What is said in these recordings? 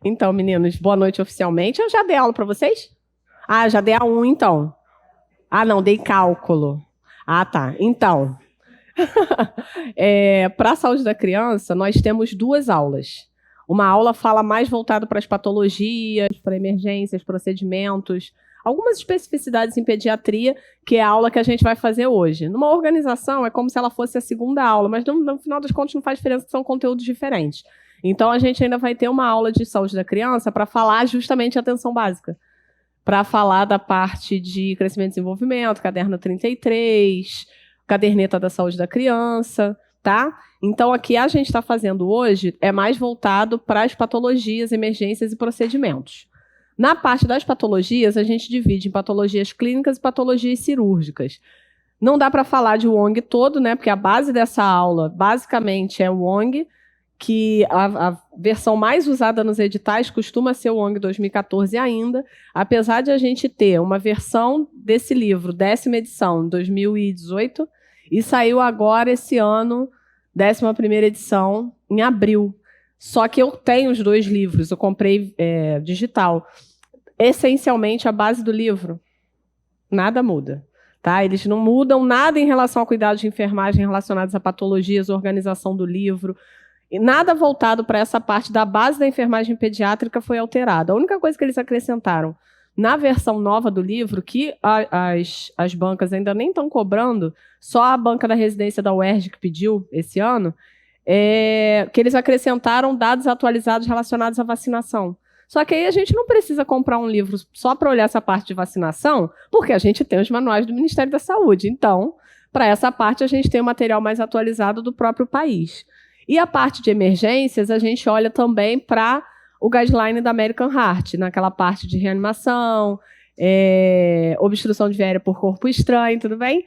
Então, meninos, boa noite oficialmente. Eu já dei aula para vocês? Ah, já dei a 1, então. Ah, não, dei cálculo. Ah, tá. Então, para a saúde da criança, nós temos 2 aulas. Uma aula fala mais voltado para as patologias, para emergências, procedimentos, algumas especificidades em pediatria, que é a aula que a gente vai fazer hoje. Numa organização, é como se ela fosse a segunda aula, mas no final das contas não faz diferença, que são conteúdos diferentes. Então, a gente ainda vai ter uma aula de saúde da criança para falar justamente a atenção básica, para falar da parte de crescimento e desenvolvimento, caderno 33, caderneta da saúde da criança, tá? Então, aqui a gente está fazendo hoje é mais voltado para as patologias, emergências e procedimentos. Na parte das patologias, a gente divide em patologias clínicas e patologias cirúrgicas. Não dá para falar de WONG todo, né? Porque a base dessa aula, basicamente, é o WONG, que a versão mais usada nos editais costuma ser o WONG 2014 ainda, apesar de a gente ter uma versão desse livro, 10ª edição, 2018, e saiu agora, esse ano, 11ª edição, em abril. Só que eu tenho os 2 livros, eu comprei digital. Essencialmente, a base do livro, nada muda. Tá? Eles não mudam nada em relação ao cuidado de enfermagem relacionados a patologias, organização do livro. E nada voltado para essa parte da base da enfermagem pediátrica foi alterada. A única coisa que eles acrescentaram na versão nova do livro, que as bancas ainda nem estão cobrando, só a banca da residência da UERJ que pediu esse ano, que eles acrescentaram dados atualizados relacionados à vacinação. Só que aí a gente não precisa comprar um livro só para olhar essa parte de vacinação, porque a gente tem os manuais do Ministério da Saúde. Então, para essa parte, a gente tem o material mais atualizado do próprio país. E a parte de emergências, a gente olha também para o guideline da American Heart, naquela parte de reanimação, obstrução de via aérea por corpo estranho, tudo bem?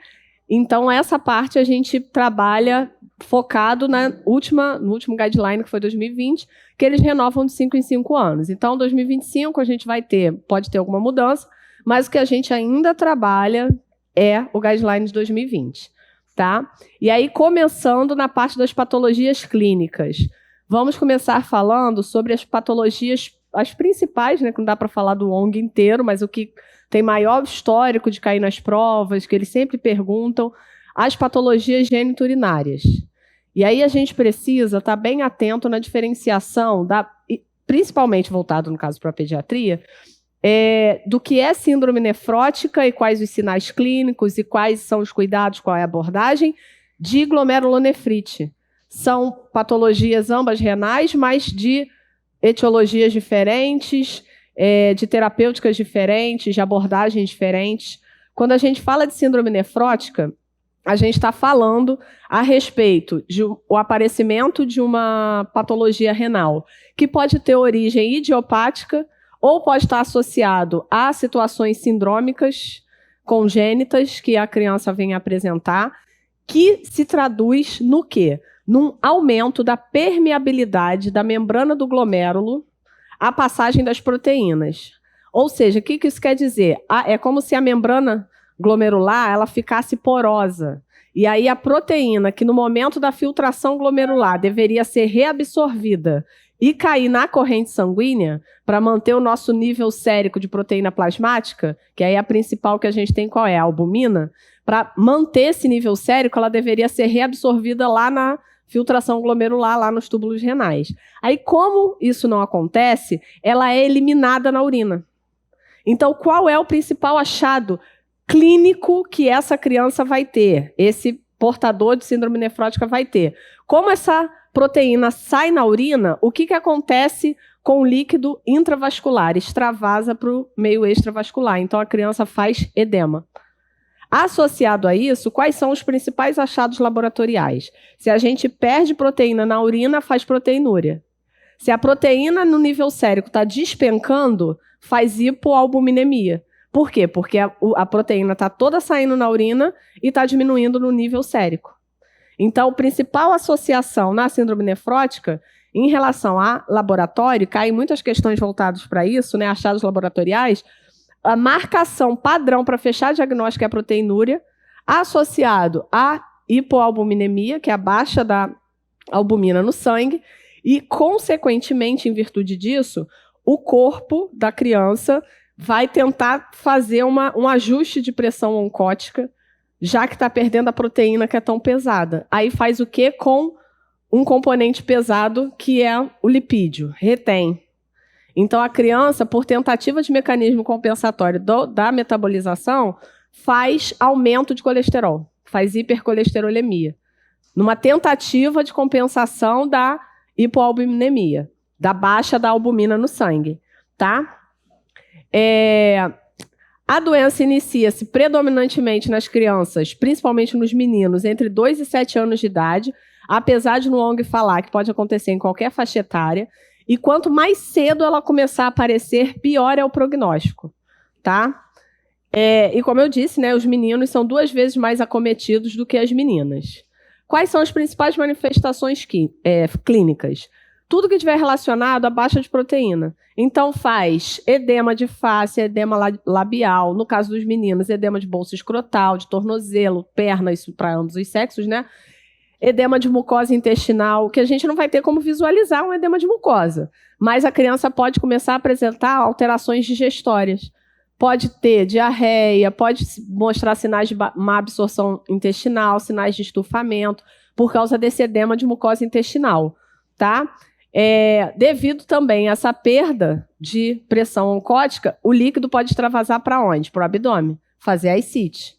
Então, essa parte a gente trabalha focado no último guideline, que foi 2020, que eles renovam de 5 em 5 anos. Então, 2025 a gente pode ter alguma mudança, mas o que a gente ainda trabalha é o guideline de 2020. Tá? E aí, começando na parte das patologias clínicas. Vamos começar falando sobre as patologias, as principais, né, que não dá para falar do ONG inteiro, mas o que tem maior histórico de cair nas provas, que eles sempre perguntam, as patologias geniturinárias. E aí a gente precisa estar bem atento na diferenciação, principalmente voltado, no caso, para a pediatria, do que é síndrome nefrótica e quais os sinais clínicos e quais são os cuidados, qual é a abordagem de glomerulonefrite. São patologias ambas renais, mas de etiologias diferentes, de terapêuticas diferentes, de abordagens diferentes. Quando a gente fala de síndrome nefrótica, a gente está falando a respeito do aparecimento de uma patologia renal, que pode ter origem idiopática, ou pode estar associado a situações sindrômicas congênitas que a criança vem apresentar, que se traduz no quê? Num aumento da permeabilidade da membrana do glomérulo à passagem das proteínas. Ou seja, o que isso quer dizer? É como se a membrana glomerular ela ficasse porosa. E aí a proteína, que no momento da filtração glomerular deveria ser reabsorvida e cair na corrente sanguínea para manter o nosso nível sérico de proteína plasmática, que aí a principal que a gente tem qual é? A albumina. Para manter esse nível sérico, ela deveria ser reabsorvida lá na filtração glomerular, lá nos túbulos renais. Aí, como isso não acontece, ela é eliminada na urina. Então, qual é o principal achado clínico que essa criança vai ter? Esse portador de síndrome nefrótica vai ter. Como essa proteína sai na urina, o que acontece com o líquido intravascular? Extravasa para o meio extravascular. Então, a criança faz edema. Associado a isso, quais são os principais achados laboratoriais? Se a gente perde proteína na urina, faz proteinúria. Se a proteína no nível sérico está despencando, faz hipoalbuminemia. Por quê? Porque a proteína está toda saindo na urina e está diminuindo no nível sérico. Então, a principal associação na síndrome nefrótica, em relação a laboratório, caem muitas questões voltadas para isso, né, achados laboratoriais, a marcação padrão para fechar diagnóstico é a proteinúria, associado à hipoalbuminemia, que é a baixa da albumina no sangue, e, consequentemente, em virtude disso, o corpo da criança vai tentar fazer um ajuste de pressão oncótica, já que está perdendo a proteína que é tão pesada. Aí faz o quê? Com um componente pesado, que é o lipídio, retém. Então, a criança, por tentativa de mecanismo compensatório da metabolização, faz aumento de colesterol, faz hipercolesterolemia, numa tentativa de compensação da hipoalbuminemia, da baixa da albumina no sangue, tá? A doença inicia-se predominantemente nas crianças, principalmente nos meninos, entre 2 e 7 anos de idade, apesar de no ONG falar que pode acontecer em qualquer faixa etária, e quanto mais cedo ela começar a aparecer, pior é o prognóstico, tá? E como eu disse, né, os meninos são 2 vezes mais acometidos do que as meninas. Quais são as principais manifestações clínicas? Tudo que estiver relacionado à baixa de proteína. Então faz edema de face, edema labial, no caso dos meninos, edema de bolsa escrotal, de tornozelo, perna, isso para ambos os sexos, né? Edema de mucosa intestinal, que a gente não vai ter como visualizar um edema de mucosa, mas a criança pode começar a apresentar alterações digestórias. Pode ter diarreia, pode mostrar sinais de má absorção intestinal, sinais de estufamento, por causa desse edema de mucosa intestinal, tá? Devido também a essa perda de pressão oncótica, o líquido pode extravasar para onde? Para o abdômen, fazer a ascite.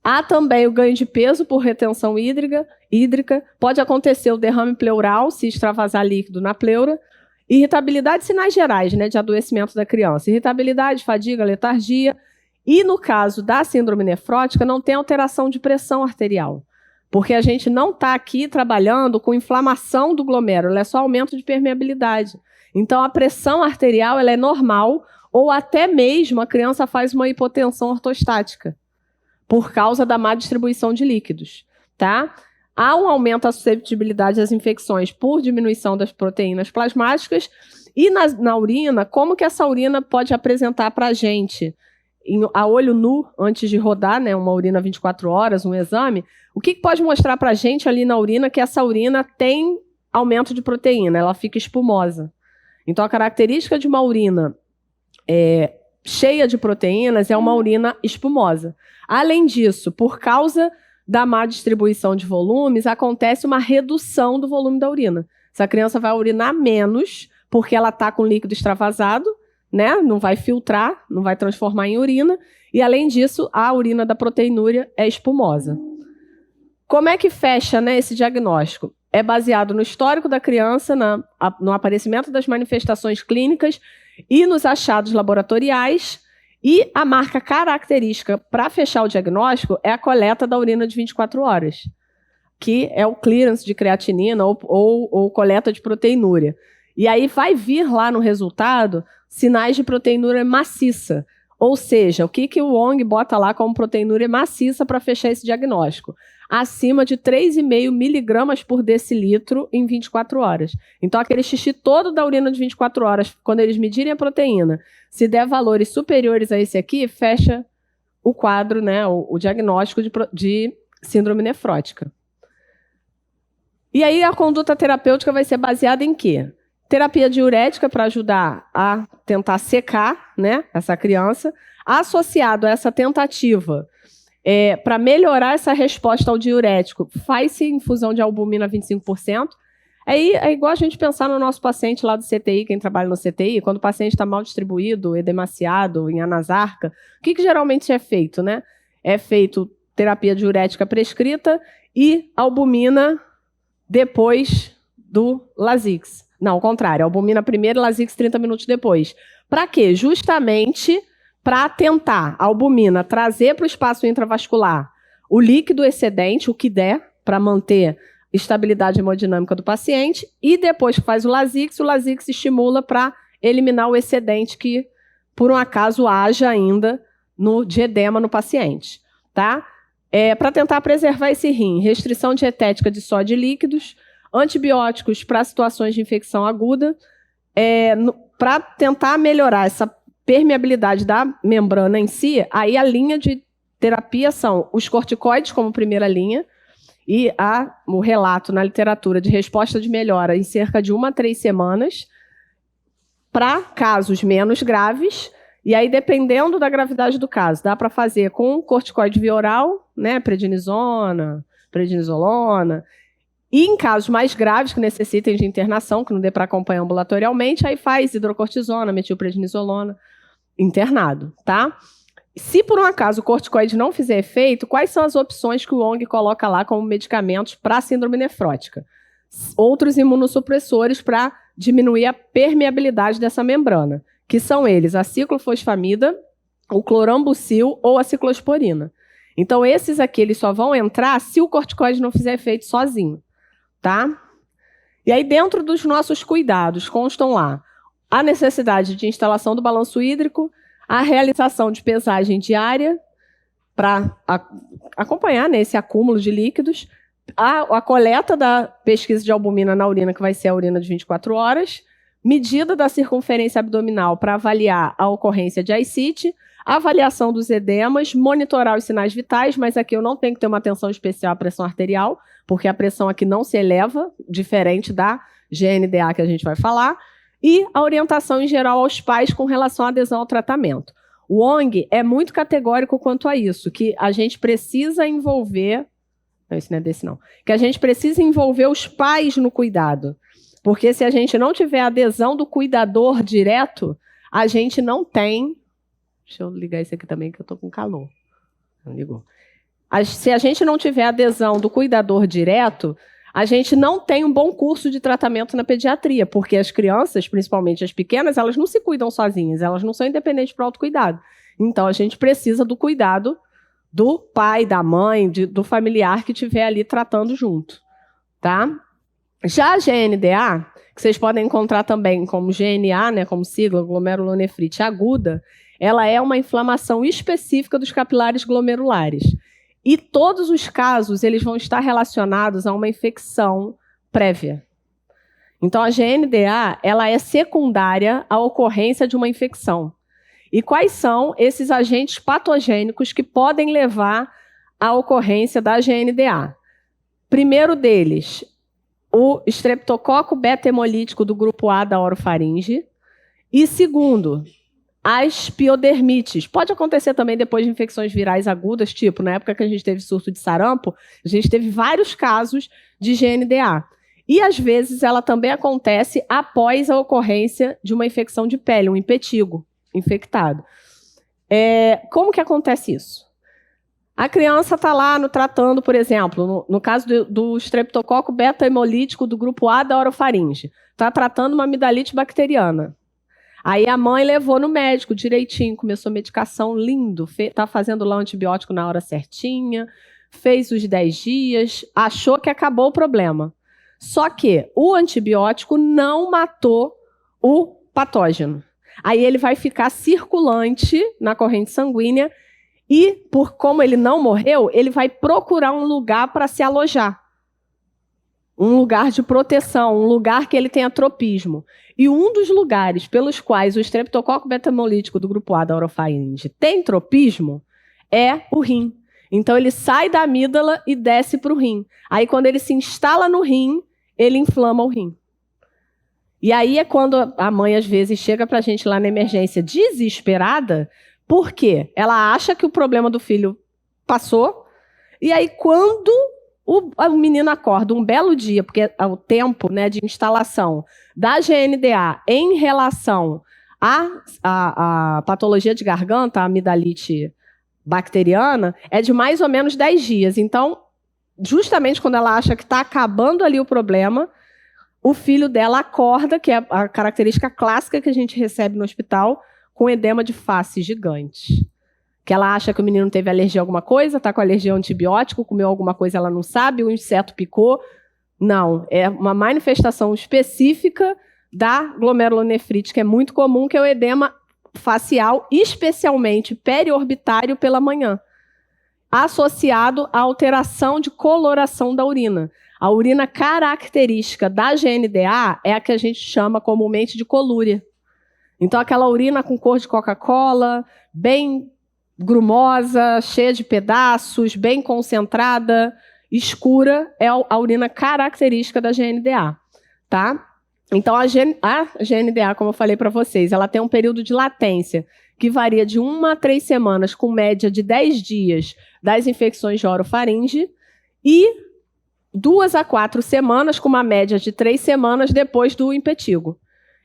Há também o ganho de peso por retenção hídrica, pode acontecer o derrame pleural, se extravasar líquido na pleura, irritabilidade, sinais gerais, né, de adoecimento da criança, irritabilidade, fadiga, letargia, e no caso da síndrome nefrótica não tem alteração de pressão arterial, porque a gente não está aqui trabalhando com inflamação do glomérulo, é só aumento de permeabilidade. Então a pressão arterial ela é normal, ou até mesmo a criança faz uma hipotensão ortostática, por causa da má distribuição de líquidos, tá? Há um aumento da suscetibilidade às infecções por diminuição das proteínas plasmáticas e na urina, como que essa urina pode apresentar para a gente, a olho nu, antes de rodar, né, uma urina 24 horas, um exame, o que pode mostrar para a gente ali na urina que essa urina tem aumento de proteína, ela fica espumosa. Então, a característica de uma urina cheia de proteínas é uma urina espumosa. Além disso, por causa da má distribuição de volumes, acontece uma redução do volume da urina. Essa criança vai urinar menos, porque ela está com líquido extravasado, né? Não vai filtrar, não vai transformar em urina, e além disso, a urina da proteinúria é espumosa. Como é que fecha, né, esse diagnóstico? É baseado no histórico da criança, no aparecimento das manifestações clínicas e nos achados laboratoriais. E a marca característica para fechar o diagnóstico é a coleta da urina de 24 horas, que é o clearance de creatinina ou coleta de proteinúria. E aí vai vir lá no resultado sinais de proteinúria maciça. Ou seja, o que o ONG bota lá como proteinúria maciça para fechar esse diagnóstico? Acima de 3,5 miligramas por decilitro em 24 horas. Então, aquele xixi todo da urina de 24 horas, quando eles medirem a proteína, se der valores superiores a esse aqui, fecha o quadro, né, o diagnóstico de síndrome nefrótica. E aí, a conduta terapêutica vai ser baseada em quê? Terapia diurética para ajudar a tentar secar, né, essa criança, associado a essa tentativa para melhorar essa resposta ao diurético, faz-se infusão de albumina 25%. Aí é igual a gente pensar no nosso paciente lá do CTI, quem trabalha no CTI, quando o paciente está mal distribuído, edemaciado, em anasarca, o que geralmente é feito, né? É feito terapia diurética prescrita e albumina depois do Lasix. Não, ao contrário, albumina primeiro e Lasix 30 minutos depois. Para quê? Justamente para tentar a albumina trazer para o espaço intravascular o líquido excedente, o que der, para manter estabilidade hemodinâmica do paciente, e depois que faz o Lasix estimula para eliminar o excedente que, por um acaso, haja ainda de edema no paciente. Tá? Para tentar preservar esse rim, restrição dietética de sódio e líquidos, antibióticos para situações de infecção aguda, para tentar melhorar essa permeabilidade da membrana em si, aí a linha de terapia são os corticoides como primeira linha, e o relato na literatura de resposta de melhora em cerca de 1 a 3 semanas, para casos menos graves, e aí, dependendo da gravidade do caso, dá para fazer com corticoide via oral, né, prednisona, prednisolona, e em casos mais graves que necessitem de internação, que não dê para acompanhar ambulatorialmente, aí faz hidrocortisona, metilprednisolona, internado, tá? Se por um acaso o corticoide não fizer efeito, quais são as opções que o ONG coloca lá como medicamentos para síndrome nefrótica? Outros imunossupressores para diminuir a permeabilidade dessa membrana, que são eles a ciclofosfamida, o clorambucil ou a ciclosporina. Então, esses aqui eles só vão entrar se o corticoide não fizer efeito sozinho, tá? E aí, dentro dos nossos cuidados, constam lá a necessidade de instalação do balanço hídrico, a realização de pesagem diária para acompanhar, né, esse acúmulo de líquidos, a coleta da pesquisa de albumina na urina, que vai ser a urina de 24 horas, medida da circunferência abdominal para avaliar a ocorrência de ascite, avaliação dos edemas, monitorar os sinais vitais, mas aqui eu não tenho que ter uma atenção especial à pressão arterial, porque a pressão aqui não se eleva, diferente da GNDA que a gente vai falar, e a orientação em geral aos pais com relação à adesão ao tratamento. O ONG é muito categórico quanto a isso, que a gente precisa envolver... Não, esse não é desse não. Que a gente precisa envolver os pais no cuidado. Porque se a gente não tiver adesão do cuidador direto, a gente não tem... Deixa eu ligar isso aqui também, que eu estou com calor. Não ligou. Se a gente não tiver adesão do cuidador direto, a gente não tem um bom curso de tratamento na pediatria, porque as crianças, principalmente as pequenas, elas não se cuidam sozinhas, elas não são independentes para o autocuidado. Então, a gente precisa do cuidado do pai, da mãe, do familiar que estiver ali tratando junto, tá? Já a GNDA, que vocês podem encontrar também como GNA, né, como sigla, glomerulonefrite aguda, ela é uma inflamação específica dos capilares glomerulares. E todos os casos, eles vão estar relacionados a uma infecção prévia. Então, a GNDA, ela é secundária à ocorrência de uma infecção. E quais são esses agentes patogênicos que podem levar à ocorrência da GNDA? Primeiro deles, o estreptococo beta-hemolítico do grupo A da orofaringe. E segundo, as piodermites. Pode acontecer também depois de infecções virais agudas, tipo, na época que a gente teve surto de sarampo, a gente teve vários casos de GNDA. E, às vezes, ela também acontece após a ocorrência de uma infecção de pele, um impetigo infectado. Como que acontece isso? A criança está lá tratando, por exemplo, no caso do estreptococo beta-hemolítico do grupo A da orofaringe, está tratando uma amidalite bacteriana. Aí a mãe levou no médico direitinho, começou a medicação, lindo, está fazendo lá o antibiótico na hora certinha, fez os 10 dias, achou que acabou o problema. Só que o antibiótico não matou o patógeno. Aí ele vai ficar circulante na corrente sanguínea e, como ele não morreu, ele vai procurar um lugar para se alojar. Um lugar de proteção, um lugar que ele tenha tropismo. E um dos lugares pelos quais o estreptococo beta-hemolítico do grupo A da orofaringe tem tropismo é o rim. Então ele sai da amígdala e desce para o rim. Aí quando ele se instala no rim, ele inflama o rim. E aí é quando a mãe às vezes chega para a gente lá na emergência desesperada, porque ela acha que o problema do filho passou, e aí quando o menino acorda um belo dia, porque é o tempo, né, de instalação da GNDA em relação à patologia de garganta, a amidalite bacteriana, é de mais ou menos 10 dias. Então, justamente quando ela acha que está acabando ali o problema, o filho dela acorda, que é a característica clássica que a gente recebe no hospital, com edema de face gigante. Que ela acha que o menino teve alergia a alguma coisa, está com alergia ao antibiótico, comeu alguma coisa, ela não sabe, o inseto picou. Não, é uma manifestação específica da glomerulonefrite, que é muito comum, que é o edema facial, especialmente periorbitário pela manhã, associado à alteração de coloração da urina. A urina característica da GNDA é a que a gente chama comumente de colúria. Então, aquela urina com cor de Coca-Cola, bem grumosa, cheia de pedaços, bem concentrada, escura, é a urina característica da GNDA, tá? Então, a GNDA, como eu falei para vocês, ela tem um período de latência que varia de 1 a 3 semanas, com média de 10 dias das infecções de orofaringe, e 2 a 4 semanas, com uma média de 3 semanas depois do impetigo.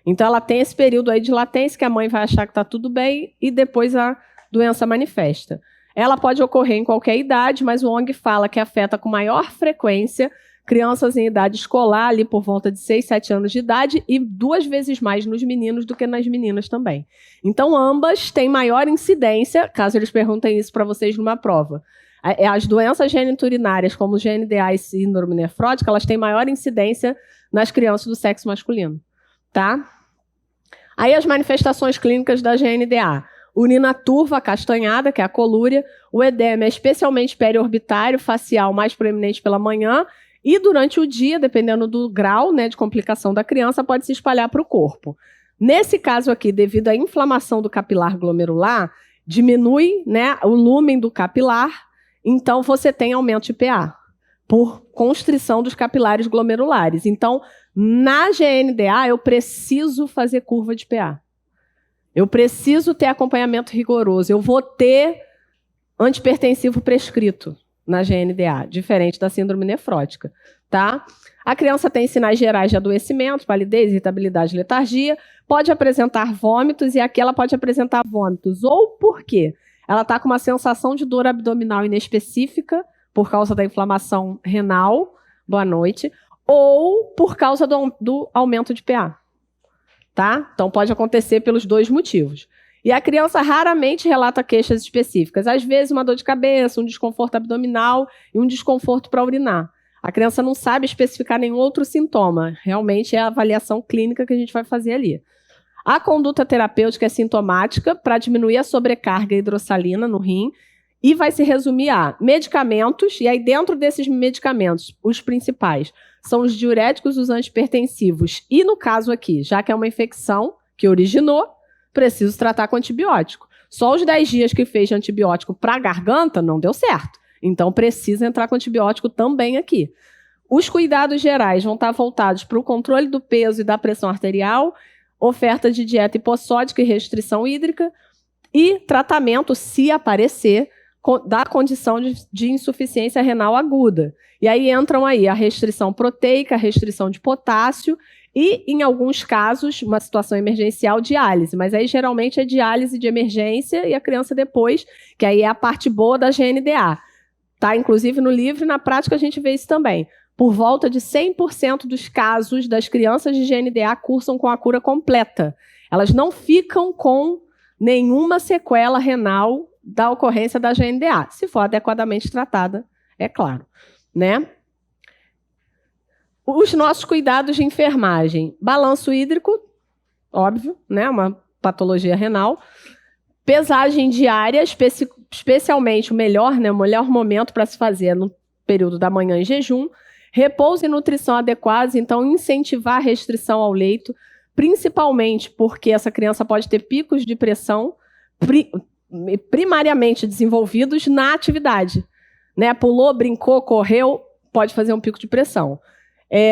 Então, ela tem esse período aí de latência, que a mãe vai achar que está tudo bem, e depois a doença manifesta. Ela pode ocorrer em qualquer idade, mas o ONG fala que afeta com maior frequência crianças em idade escolar, ali por volta de 6, 7 anos de idade, e 2 vezes mais nos meninos do que nas meninas também. Então, ambas têm maior incidência, caso eles perguntem isso para vocês numa prova. As doenças geniturinárias, como GNDA e síndrome nefrótica, elas têm maior incidência nas crianças do sexo masculino. Tá? Aí as manifestações clínicas da GNDA. Urina turva, acastanhada, que é a colúria. O edema é especialmente periorbitário, facial, mais proeminente pela manhã. E durante o dia, dependendo do grau, né, de complicação da criança, pode se espalhar para o corpo. Nesse caso aqui, devido à inflamação do capilar glomerular, diminui, né, o lúmen do capilar, então você tem aumento de PA, por constrição dos capilares glomerulares. Então, na GNDA, eu preciso fazer curva de PA. Eu preciso ter acompanhamento rigoroso. Eu vou ter antipertensivo prescrito na GNDA, diferente da síndrome nefrótica, tá? A criança tem sinais gerais de adoecimento, palidez, irritabilidade, letargia, pode apresentar vômitos, e aqui ela pode apresentar vômitos ou por quê? Ela está com uma sensação de dor abdominal inespecífica por causa da inflamação renal, boa noite, ou por causa do aumento de PA, tá? Então pode acontecer pelos 2 motivos. E a criança raramente relata queixas específicas. Às vezes, uma dor de cabeça, um desconforto abdominal e um desconforto para urinar. A criança não sabe especificar nenhum outro sintoma. Realmente é a avaliação clínica que a gente vai fazer ali. A conduta terapêutica é sintomática para diminuir a sobrecarga hidrossalina no rim e vai se resumir a medicamentos, e aí dentro desses medicamentos, os principais são os diuréticos, os antipertensivos. E no caso aqui, já que é uma infecção que originou, preciso tratar com antibiótico. Só os 10 dias que fez de antibiótico para a garganta não deu certo. Então, precisa entrar com antibiótico também aqui. Os cuidados gerais vão estar voltados para o controle do peso e da pressão arterial, oferta de dieta hipossódica e restrição hídrica, e tratamento, se aparecer, da condição de insuficiência renal aguda. E aí entram aí a restrição proteica, a restrição de potássio, e, em alguns casos, uma situação emergencial, diálise. Mas aí, geralmente, é diálise de emergência e a criança depois, que aí é a parte boa da GNDA. Tá? Inclusive, no livro e na prática, a gente vê isso também. Por volta de 100% dos casos das crianças de GNDA cursam com a cura completa. Elas não ficam com nenhuma sequela renal da ocorrência da GNDA, se for adequadamente tratada, é claro, né? Os nossos cuidados de enfermagem. Balanço hídrico, óbvio, né? Uma patologia renal. Pesagem diária, especialmente o melhor momento para se fazer no período da manhã em jejum. Repouso e nutrição adequados, então incentivar a restrição ao leito, principalmente porque essa criança pode ter picos de pressão primariamente desenvolvidos na atividade, né? Pulou, brincou, correu, pode fazer um pico de pressão.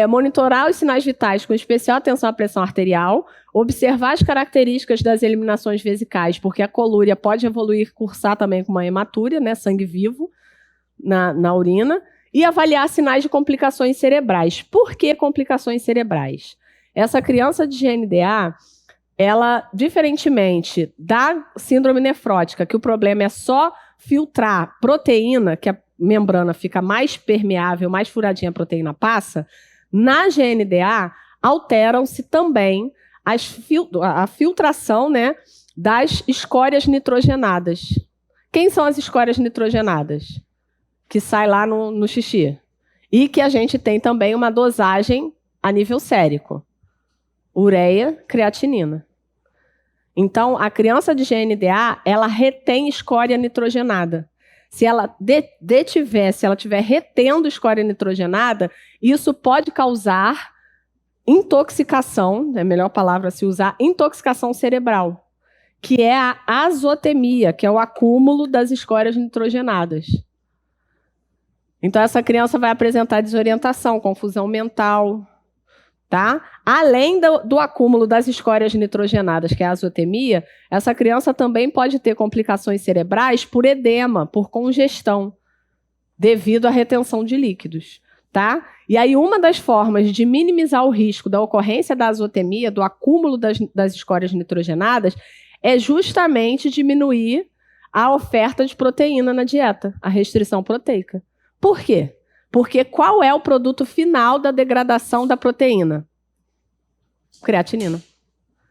Monitorar os sinais vitais com especial atenção à pressão arterial, observar as características das eliminações vesicais, porque a colúria pode evoluir, cursar também com uma hematúria, né, sangue vivo na urina, e avaliar sinais de complicações cerebrais. Por que complicações cerebrais? Essa criança de GNDA, ela, diferentemente da síndrome nefrótica, que o problema é só filtrar proteína, que a membrana fica mais permeável, mais furadinha a proteína passa, na GNDA alteram-se também a filtração, né, das escórias nitrogenadas. Quem são as escórias nitrogenadas? Que sai lá no xixi. E que a gente tem também uma dosagem a nível sérico. Ureia, creatinina. Então, a criança de GNDA, ela retém escória nitrogenada. Se ela se ela estiver retendo escória nitrogenada, isso pode causar intoxicação, é a melhor palavra a se usar, intoxicação cerebral, que é a azotemia, que é o acúmulo das escórias nitrogenadas. Então, essa criança vai apresentar desorientação, confusão mental, tá? Além do acúmulo das escórias nitrogenadas, que é a azotemia, essa criança também pode ter complicações cerebrais por edema, por congestão, devido à retenção de líquidos, tá? E aí uma das formas de minimizar o risco da ocorrência da azotemia, do acúmulo das escórias nitrogenadas, é justamente diminuir a oferta de proteína na dieta, a restrição proteica. Por quê? Porque qual é o produto final da degradação da proteína? Creatinina.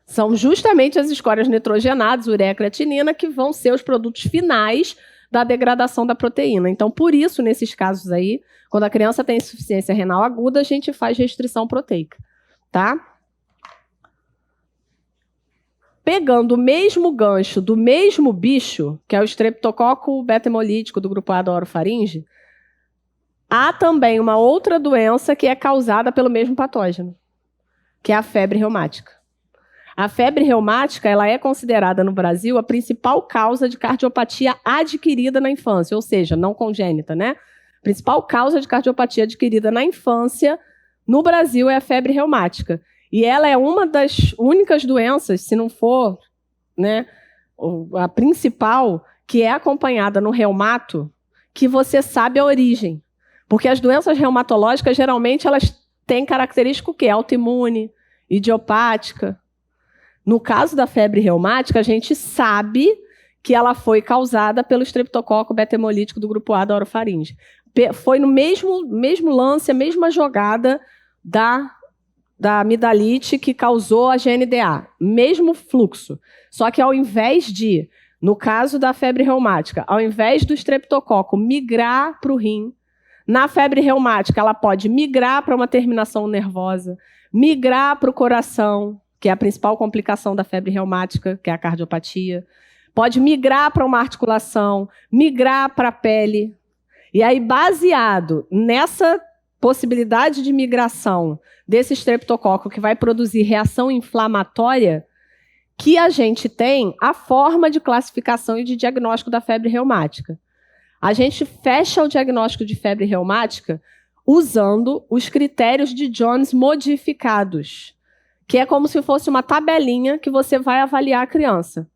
São justamente as escórias nitrogenadas, ureia e creatinina, que vão ser os produtos finais da degradação da proteína. Então, por isso, nesses casos aí, quando a criança tem insuficiência renal aguda, a gente faz restrição proteica, tá? Pegando o mesmo gancho do mesmo bicho, que é o estreptococo beta-hemolítico do grupo A da orofaringe, há também uma outra doença que é causada pelo mesmo patógeno, que é a febre reumática. A febre reumática, ela é considerada no Brasil a principal causa de cardiopatia adquirida na infância, ou seja, não congênita, né? A principal causa de cardiopatia adquirida na infância no Brasil é a febre reumática. E ela é uma das únicas doenças, se não for, né, a principal, que é acompanhada no reumato, que você sabe a origem. Porque as doenças reumatológicas, geralmente, elas têm característica o quê? Autoimune, idiopática. No caso da febre reumática, a gente sabe que ela foi causada pelo estreptococo beta-hemolítico do grupo A da orofaringe. Foi no mesmo lance, a mesma jogada da amidalite que causou a GNDA. Mesmo fluxo. Só que ao invés de, no caso da febre reumática, ao invés do estreptococo migrar para o rim, na febre reumática ela pode migrar para uma terminação nervosa, migrar para o coração, que é a principal complicação da febre reumática, que é a cardiopatia. Pode migrar para uma articulação, migrar para a pele. E aí, baseado nessa possibilidade de migração desse estreptococo que vai produzir reação inflamatória, que a gente tem a forma de classificação e de diagnóstico da febre reumática. A gente fecha o diagnóstico de febre reumática usando os critérios de Jones modificados, que é como se fosse uma tabelinha que você vai avaliar a criança.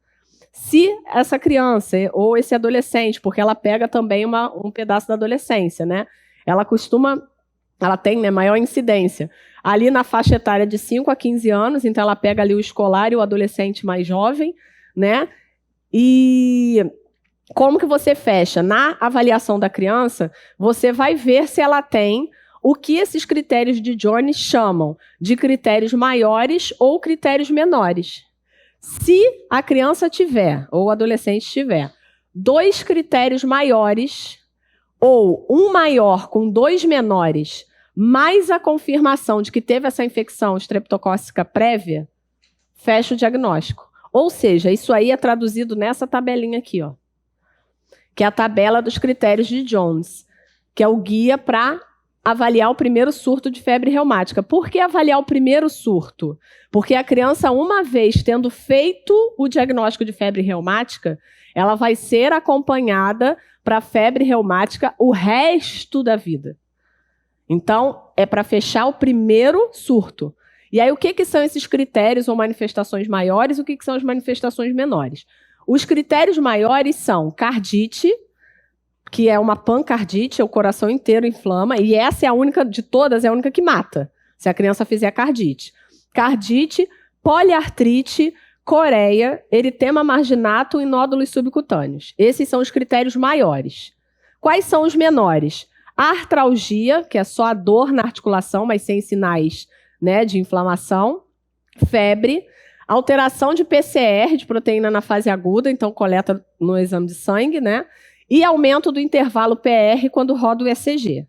Se essa criança ou esse adolescente, porque ela pega também um pedaço da adolescência, né? Ela tem, né, maior incidência. Ali na faixa etária de 5 a 15 anos, então ela pega ali o escolar e o adolescente mais jovem, né? E como que você fecha? Na avaliação da criança, você vai ver se ela tem o que esses critérios de Jones chamam de critérios maiores ou critérios menores. Se a criança tiver, ou o adolescente tiver, 2 critérios maiores, ou um maior com 2 menores, mais a confirmação de que teve essa infecção estreptocócica prévia, fecha o diagnóstico. Ou seja, isso aí é traduzido nessa tabelinha aqui, ó, que é a tabela dos critérios de Jones, que é o guia para avaliar o primeiro surto de febre reumática. Por que avaliar o primeiro surto? Porque a criança, uma vez tendo feito o diagnóstico de febre reumática, ela vai ser acompanhada para febre reumática o resto da vida. Então, é para fechar o primeiro surto. E aí, o que são esses critérios ou manifestações maiores e o que são as manifestações menores? Os critérios maiores são cardite, que é uma pancardite, o coração inteiro inflama, e essa é a única de todas, é a única que mata, se a criança fizer cardite. Cardite, poliartrite, coreia, eritema marginato e nódulos subcutâneos. Esses são os critérios maiores. Quais são os menores? Artralgia, que é só a dor na articulação, mas sem sinais, né, de inflamação. Febre. Alteração de PCR, de proteína na fase aguda, então coleta no exame de sangue, né? E aumento do intervalo PR quando roda o ECG.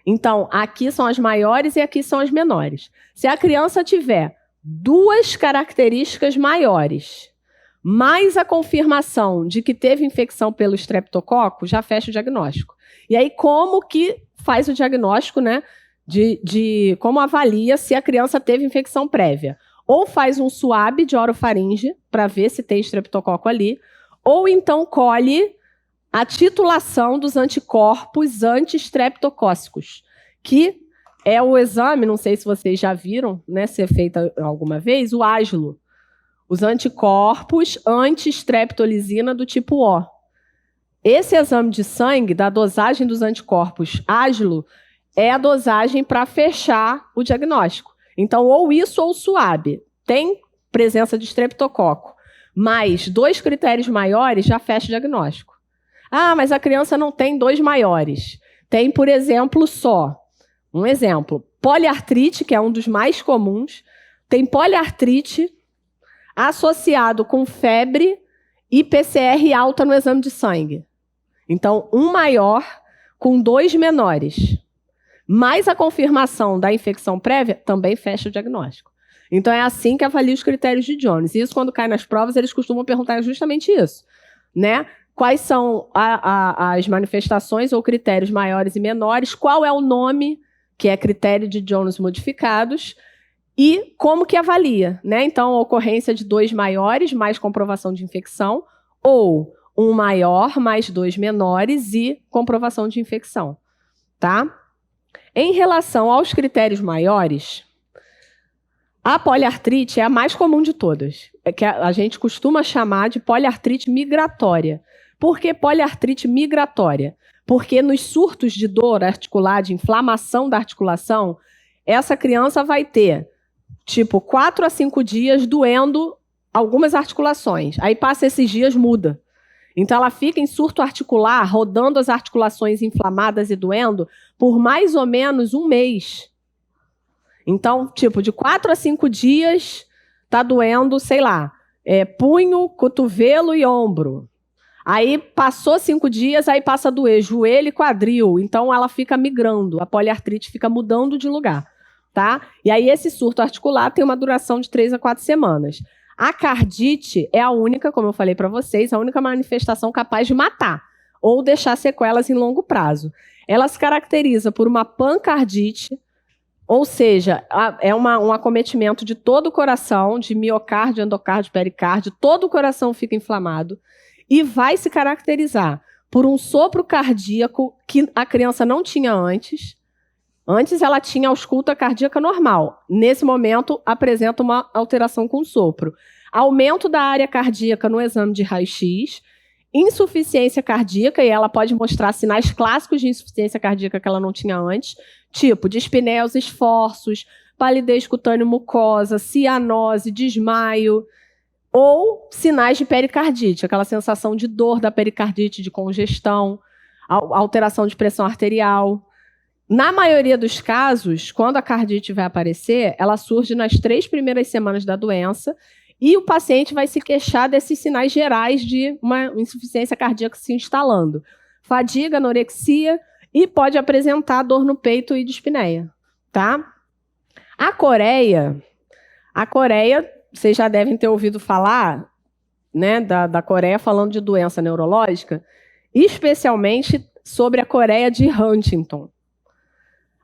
Então, aqui são as maiores e aqui são as menores. Se a criança tiver 2 características maiores, mais a confirmação de que teve infecção pelo estreptococo, já fecha o diagnóstico. E aí, como que faz o diagnóstico, né? De como avalia se a criança teve infecção prévia? Ou faz um swab de orofaringe para ver se tem estreptococo ali, ou então colhe a titulação dos anticorpos anti-estreptocócicos, que É o exame, não sei se vocês já viram, né, ser feito alguma vez, o ASLO. Os anticorpos anti-streptolizina do tipo O. Esse exame de sangue, da dosagem dos anticorpos ASLO, é a dosagem para fechar o diagnóstico. Então, ou isso ou SUAB. Tem presença de streptococo, mas 2 critérios maiores já fecha o diagnóstico. Ah, mas a criança não tem 2 maiores. Tem, por exemplo, só. Um exemplo, poliartrite, que é um dos mais comuns. Tem poliartrite associado com febre e PCR alta no exame de sangue. Então, um maior com 2 menores. Mas a confirmação da infecção prévia também fecha o diagnóstico. Então, é assim que avalia os critérios de Jones. E isso, quando cai nas provas, eles costumam perguntar justamente isso, né? Quais são as manifestações ou critérios maiores e menores, qual é o nome, que é critério de Jones modificados, e como que avalia, né? Então, a ocorrência de 2 maiores, mais comprovação de infecção, ou um maior, mais 2 menores e comprovação de infecção, tá? Em relação aos critérios maiores, a poliartrite é a mais comum de todas, que a gente costuma chamar de poliartrite migratória. Por que poliartrite migratória? Porque nos surtos de dor articular, de inflamação da articulação, essa criança vai ter, 4 a 5 dias doendo algumas articulações. Aí passa esses dias, muda. Então, ela fica em surto articular, rodando as articulações inflamadas e doendo, por mais ou menos 1 mês. Então, de 4 a 5 dias, está doendo, sei lá, punho, cotovelo e ombro. Aí, passou 5 dias, aí passa a doer joelho e quadril. Então, ela fica migrando, a poliartrite fica mudando de lugar, tá? E aí, esse surto articular tem uma duração de 3 a 4 semanas. A cardite é a única, como eu falei para vocês, a única manifestação capaz de matar ou deixar sequelas em longo prazo. Ela se caracteriza por uma pancardite, ou seja, é um acometimento de todo o coração, de miocárdio, endocárdio, pericárdio, todo o coração fica inflamado e vai se caracterizar por um sopro cardíaco que a criança não tinha antes. Antes ela tinha ausculta cardíaca normal. Nesse momento, apresenta uma alteração com sopro. Aumento da área cardíaca no exame de raio-x, insuficiência cardíaca, e ela pode mostrar sinais clássicos de insuficiência cardíaca que ela não tinha antes, tipo dispneia aos esforços, palidez cutânea mucosa, cianose, desmaio, ou sinais de pericardite, aquela sensação de dor da pericardite, de congestão, alteração de pressão arterial. Na maioria dos casos, quando a cardite vai aparecer, ela surge nas 3 primeiras semanas da doença e o paciente vai se queixar desses sinais gerais de uma insuficiência cardíaca se instalando. Fadiga, anorexia e pode apresentar dor no peito e dispneia, tá? A coreia, vocês já devem ter ouvido falar, né, da Coreia falando de doença neurológica, especialmente sobre a coreia de Huntington.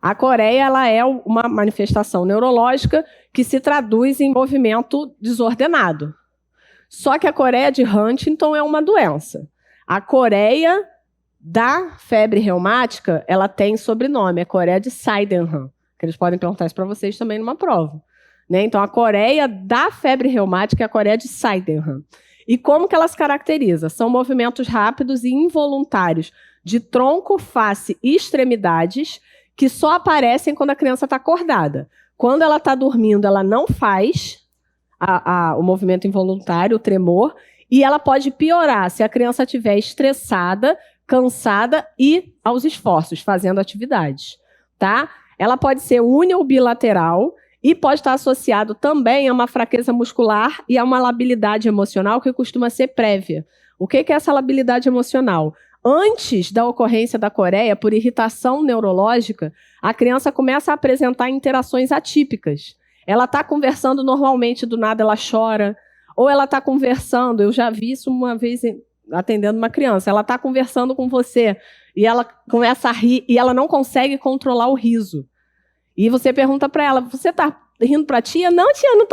A coreia ela é uma manifestação neurológica que se traduz em movimento desordenado. Só que a coreia de Huntington é uma doença. A coreia da febre reumática, ela tem sobrenome, é coreia de Sydenham, que eles podem perguntar isso para vocês também numa prova, né? Então, a coreia da febre reumática é a coreia de Sydenham. E como que ela se caracteriza? São movimentos rápidos e involuntários de tronco, face e extremidades que só aparecem quando a criança está acordada. Quando ela está dormindo, ela não faz o movimento involuntário, o tremor, e ela pode piorar se a criança estiver estressada, cansada e aos esforços, fazendo atividades, tá? Ela pode ser uni ou bilateral e pode estar associado também a uma fraqueza muscular e a uma labilidade emocional que costuma ser prévia. O que é essa labilidade emocional? Antes da ocorrência da coreia, por irritação neurológica, a criança começa a apresentar interações atípicas. Ela está conversando normalmente, do nada ela chora, ou ela está conversando, eu já vi isso uma vez atendendo uma criança, ela está conversando com você e ela começa a rir e ela não consegue controlar o riso. E você pergunta para ela, você está rindo para a tia? Não, tia, não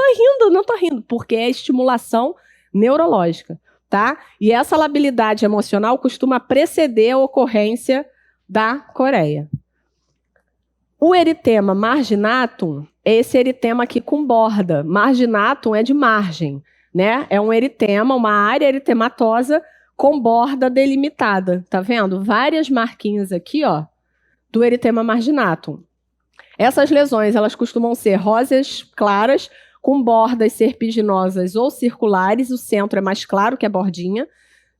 estou rindo, porque é estimulação neurológica. Tá? E essa labilidade emocional costuma preceder a ocorrência da coreia. O eritema marginatum é esse eritema aqui com borda. Marginatum é de margem, né? É um eritema, uma área eritematosa com borda delimitada. Tá vendo? Várias marquinhas aqui, ó, do eritema marginatum. Essas lesões, elas costumam ser rosas claras, com bordas serpiginosas ou circulares, o centro é mais claro que a bordinha,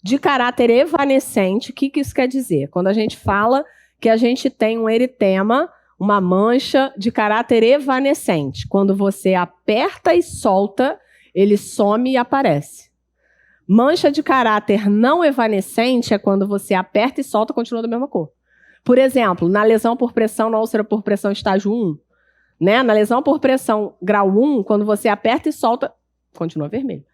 de caráter evanescente. O que isso quer dizer? Quando a gente fala que a gente tem um eritema, uma mancha de caráter evanescente. Quando você aperta e solta, ele some e aparece. Mancha de caráter não evanescente é quando você aperta e solta, continua da mesma cor. Por exemplo, na lesão por pressão, na úlcera por pressão estágio 1, né? Na lesão por pressão grau 1, quando você aperta e solta, continua vermelho.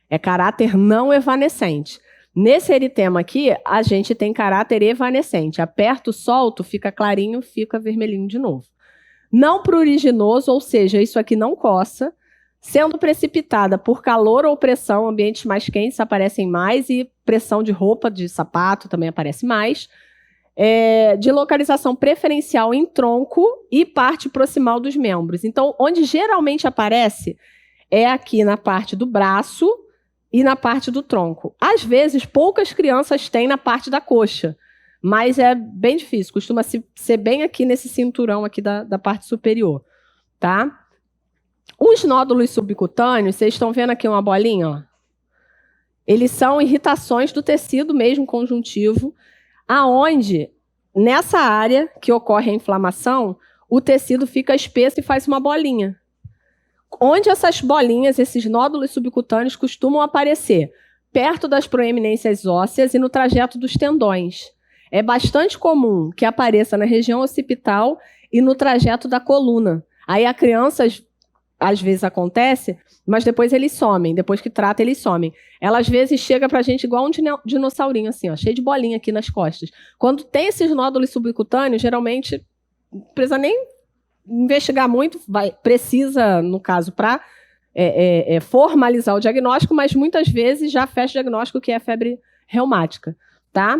É caráter não evanescente. Nesse eritema aqui, a gente tem caráter evanescente. Aperto, solto, fica clarinho, fica vermelhinho de novo. Não pruriginoso, ou seja, isso aqui não coça. Sendo precipitada por calor ou pressão, ambientes mais quentes aparecem mais e pressão de roupa, de sapato também aparece mais. De localização preferencial em tronco e parte proximal dos membros. Então, onde geralmente aparece é aqui na parte do braço e na parte do tronco. Às vezes, poucas crianças têm na parte da coxa, mas é bem difícil. Costuma ser bem aqui nesse cinturão aqui da parte superior, tá? Os nódulos subcutâneos, vocês estão vendo aqui uma bolinha, ó? Eles são irritações do tecido mesmo conjuntivo, aonde, nessa área que ocorre a inflamação, o tecido fica espesso e faz uma bolinha. Onde essas bolinhas, esses nódulos subcutâneos, costumam aparecer? Perto das proeminências ósseas e no trajeto dos tendões. É bastante comum que apareça na região occipital e no trajeto da coluna. Aí a criança, às vezes acontece, mas depois eles somem. Depois que trata, eles somem. Ela, às vezes, chega pra gente igual um dinossaurinho, assim, ó, cheio de bolinha aqui nas costas. Quando tem esses nódulos subcutâneos, geralmente, não precisa nem investigar muito, precisa, no caso, para formalizar o diagnóstico, mas muitas vezes já fecha o diagnóstico que é febre reumática, tá?